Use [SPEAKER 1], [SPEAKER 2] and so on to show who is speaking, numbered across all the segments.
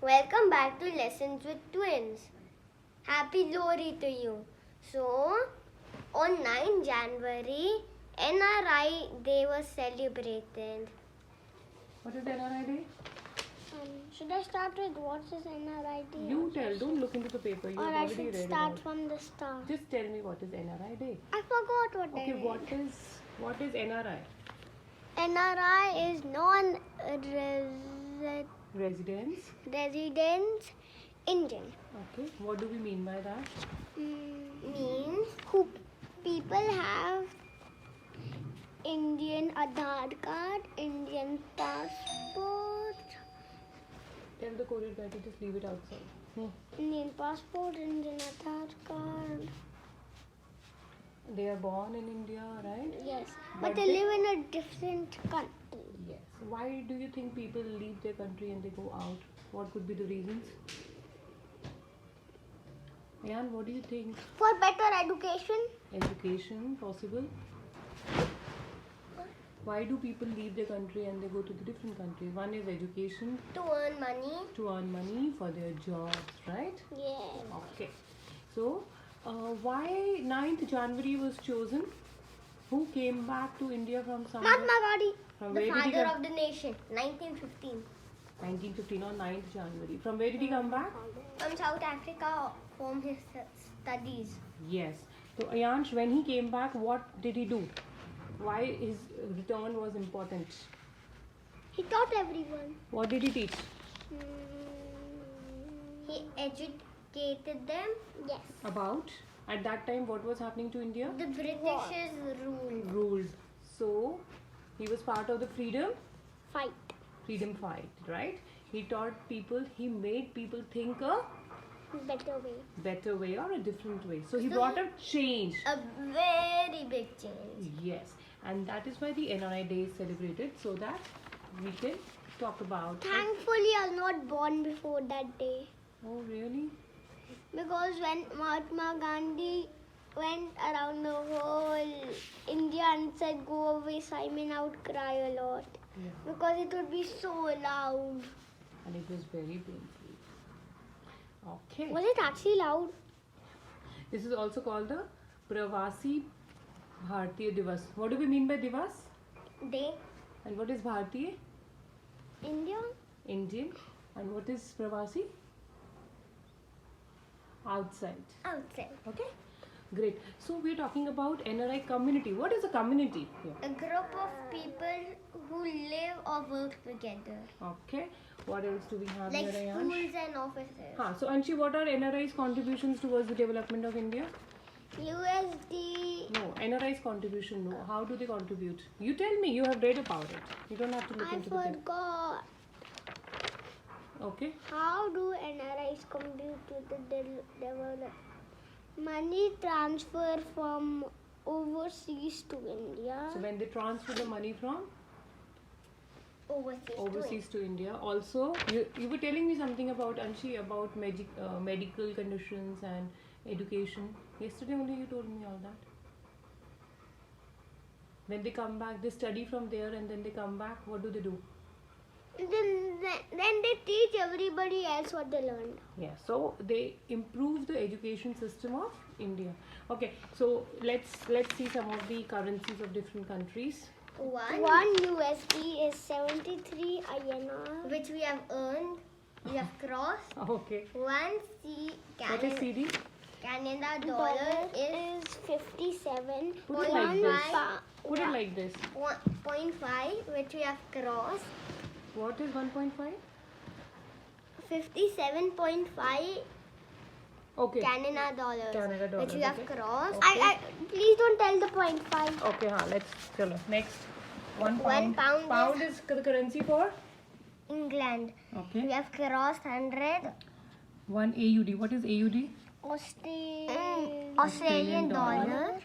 [SPEAKER 1] Welcome back to Lessons with Twins. Happy Lohri to you. So, on 9 January, NRI Day was celebrated.
[SPEAKER 2] What is NRI Day?
[SPEAKER 1] Should I start with what is NRI Day?
[SPEAKER 2] You tell. Don't look into the paper. You
[SPEAKER 1] Or
[SPEAKER 2] have
[SPEAKER 1] I
[SPEAKER 2] already
[SPEAKER 1] should
[SPEAKER 2] read
[SPEAKER 1] start
[SPEAKER 2] about.
[SPEAKER 1] from the start.
[SPEAKER 2] Just tell me what is NRI Day.
[SPEAKER 1] I forgot what
[SPEAKER 2] Okay,
[SPEAKER 1] it
[SPEAKER 2] what is NRI?
[SPEAKER 1] NRI is non-residents
[SPEAKER 2] Residents.
[SPEAKER 1] Indian.
[SPEAKER 2] Okay. What do we mean by that?
[SPEAKER 1] Means who people have Indian Aadhaar card, Indian passport,
[SPEAKER 2] Tell the courier guy to just leave it outside.
[SPEAKER 1] Indian passport, Indian Aadhaar card.
[SPEAKER 2] They are born in India, right?
[SPEAKER 1] Yes,
[SPEAKER 2] But
[SPEAKER 1] but they live in a different country.
[SPEAKER 2] Yes. Why do you think people leave their country and they go out? What could be the reasons? Ayan, what do you think?
[SPEAKER 1] For better education.
[SPEAKER 2] Education possible? Why do people leave their country and they go to the different country? One is education,
[SPEAKER 1] To earn money.
[SPEAKER 2] to earn money for their jobs, right?
[SPEAKER 1] Yes.
[SPEAKER 2] Okay. So, why 9th January was chosen? Who came back to India from somewhere?
[SPEAKER 1] Mahatma Gandhi,
[SPEAKER 2] From
[SPEAKER 1] the
[SPEAKER 2] where did he
[SPEAKER 1] father
[SPEAKER 2] come?
[SPEAKER 1] of the nation, 1915.
[SPEAKER 2] 1915 or 9th January. From where did he come back?
[SPEAKER 1] From South Africa from his studies.
[SPEAKER 2] Yes. So, Ayansh, when he came back, what did he do? Why his return was important?
[SPEAKER 1] He taught everyone.
[SPEAKER 2] What did he teach?
[SPEAKER 1] He educated them. Yes.
[SPEAKER 2] About? At that time, what was happening to India?
[SPEAKER 1] The British's rule.
[SPEAKER 2] Ruled. So, he was part of the freedom
[SPEAKER 1] Fight.
[SPEAKER 2] fight, right? He taught people, he made people think a
[SPEAKER 1] Better way.
[SPEAKER 2] better way or a different way. So, he brought a change.
[SPEAKER 1] A very big change.
[SPEAKER 2] Yes. And that is why the NRI Day is celebrated, so that we can talk about it.
[SPEAKER 1] Thankfully, I was not born before that day.
[SPEAKER 2] Oh, really?
[SPEAKER 1] Because when Mahatma Gandhi went around the whole India and said, "Go away, Simon," I would cry a lot.
[SPEAKER 2] Yeah.
[SPEAKER 1] Because it would be so loud.
[SPEAKER 2] And it was very painful. Okay.
[SPEAKER 1] Was it actually loud?
[SPEAKER 2] This is also called the Pravasi Bharatiya Divas. What do we mean by Divas?
[SPEAKER 1] Day.
[SPEAKER 2] And what is Bharatiya?
[SPEAKER 1] India?
[SPEAKER 2] Indian. And what is Pravasi? Outside.
[SPEAKER 1] Outside.
[SPEAKER 2] Okay. Great. So we're talking about NRI community. What is a community here?
[SPEAKER 1] A group of people who live or work together.
[SPEAKER 2] Okay. What else do we have
[SPEAKER 1] Like
[SPEAKER 2] here, Ayansh?
[SPEAKER 1] schools and offices.
[SPEAKER 2] So Anshi, what are NRI's contributions towards the development of India?
[SPEAKER 1] USD.
[SPEAKER 2] No, NRI's contribution. No. How do they contribute? You tell me. You have read about it. You don't have to look
[SPEAKER 1] I
[SPEAKER 2] into the paper.
[SPEAKER 1] forgot.
[SPEAKER 2] Okay.
[SPEAKER 1] How do NRIs contribute to the development? Money transfer from overseas to India.
[SPEAKER 2] So when they transfer the money from
[SPEAKER 1] Overseas.
[SPEAKER 2] overseas to India, also you were telling me something about Anshi about medical conditions and education. Yesterday only you told me all that. When they come back, they study from there and then they come back. What do they do?
[SPEAKER 1] Then they teach everybody else what they learned.
[SPEAKER 2] Yeah, so they improve the education system of India. Okay, so let's see some of the currencies of different countries.
[SPEAKER 1] One USD is 73 INR, which we have earned. We have crossed.
[SPEAKER 2] Okay.
[SPEAKER 1] One
[SPEAKER 2] What is CD?
[SPEAKER 1] Canada dollar is 57.
[SPEAKER 2] Put it like this. Put it like this.
[SPEAKER 1] 1.5, which we have crossed.
[SPEAKER 2] What is 1.5?
[SPEAKER 1] 57.5
[SPEAKER 2] Okay.
[SPEAKER 1] Canada dollars.
[SPEAKER 2] Canada dollars,
[SPEAKER 1] Which we have
[SPEAKER 2] okay.
[SPEAKER 1] crossed.
[SPEAKER 2] Okay.
[SPEAKER 1] Please don't tell the 0.5.
[SPEAKER 2] Okay, let's chalo. Next. 1
[SPEAKER 1] 1
[SPEAKER 2] pound.
[SPEAKER 1] pound
[SPEAKER 2] Pound is the currency for?
[SPEAKER 1] England. We
[SPEAKER 2] Okay.
[SPEAKER 1] have crossed 100.
[SPEAKER 2] 1 AUD. What is AUD?
[SPEAKER 1] Australian dollar.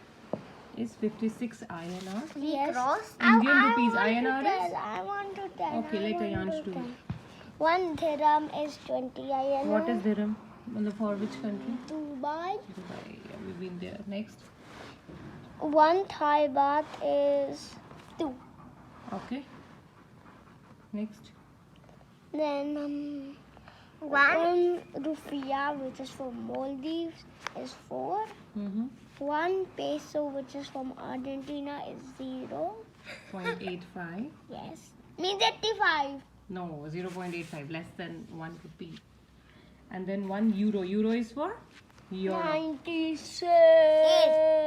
[SPEAKER 2] Is 56 INR.
[SPEAKER 1] We crossed.
[SPEAKER 2] Indian rupees, INR is?
[SPEAKER 1] I want to tell.
[SPEAKER 2] Okay, let Ayansh do it.
[SPEAKER 1] 1 dirham is 20 INR.
[SPEAKER 2] What is dirham? For which country?
[SPEAKER 1] Dubai.
[SPEAKER 2] Dubai. Yeah, we've been there. Next.
[SPEAKER 1] 1 Thai baht is 2.
[SPEAKER 2] Okay. Next.
[SPEAKER 1] Then 1 rupiah, which is from Maldives, is 4. 1 peso, which is from Argentina, is 0.
[SPEAKER 2] 0.85.
[SPEAKER 1] Yes. Means 85.
[SPEAKER 2] No, 0.85, less than 1 rupee. And then 1 euro. Euro is for? Euro.
[SPEAKER 1] 96.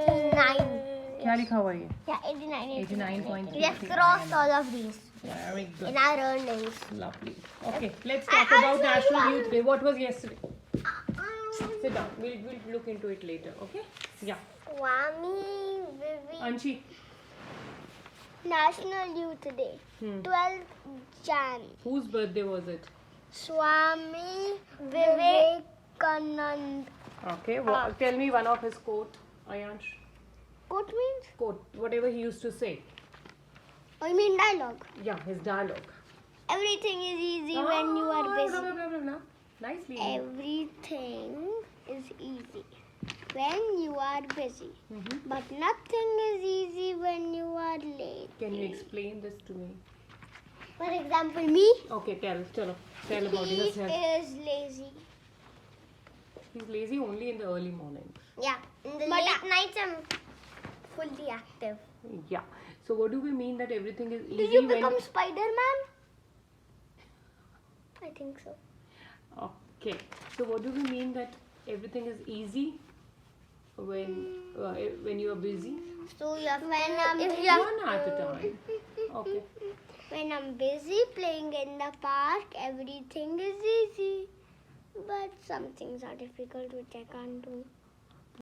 [SPEAKER 1] 89.
[SPEAKER 2] क्या लिखा हुआ है ये?
[SPEAKER 1] Yeah, 89.
[SPEAKER 2] 89.3.
[SPEAKER 1] We have crossed all of these
[SPEAKER 2] Very good.
[SPEAKER 1] in our earnings.
[SPEAKER 2] Lovely. Okay, let's talk about National Youth Day. What was yesterday? Sit down. We'll look into it later. Okay? Yeah.
[SPEAKER 1] Swami Vivi.
[SPEAKER 2] Anshi.
[SPEAKER 1] National Youth Day. 12th Jan.
[SPEAKER 2] Whose birthday was it?
[SPEAKER 1] Swami Vivekanand.
[SPEAKER 2] Okay. Tell me one of his quote, Ayansh.
[SPEAKER 1] What means?
[SPEAKER 2] Quote. Whatever he used to say.
[SPEAKER 1] I mean dialogue.
[SPEAKER 2] Yeah, his dialogue.
[SPEAKER 1] Everything is easy when you are busy.
[SPEAKER 2] Blah, blah, blah, blah. Nicely.
[SPEAKER 1] Everything is easy when you are busy.
[SPEAKER 2] Mhm.
[SPEAKER 1] But nothing is easy when you are late.
[SPEAKER 2] Can you explain this to me?
[SPEAKER 1] For example, me.
[SPEAKER 2] Okay, tell about
[SPEAKER 1] He
[SPEAKER 2] yourself.
[SPEAKER 1] is lazy.
[SPEAKER 2] He's lazy only in the early morning.
[SPEAKER 1] Yeah. In the late nights, I'm fully active.
[SPEAKER 2] Yeah. So what do we mean that everything is easy
[SPEAKER 1] Do you
[SPEAKER 2] when?
[SPEAKER 1] become Spider-Man? I think so.
[SPEAKER 2] Okay. So what do we mean that everything is easy when you are busy?
[SPEAKER 1] So you have when I'm
[SPEAKER 2] One at a time. Okay.
[SPEAKER 1] When I'm busy playing in the park, everything is easy. But some things are difficult which I can't do.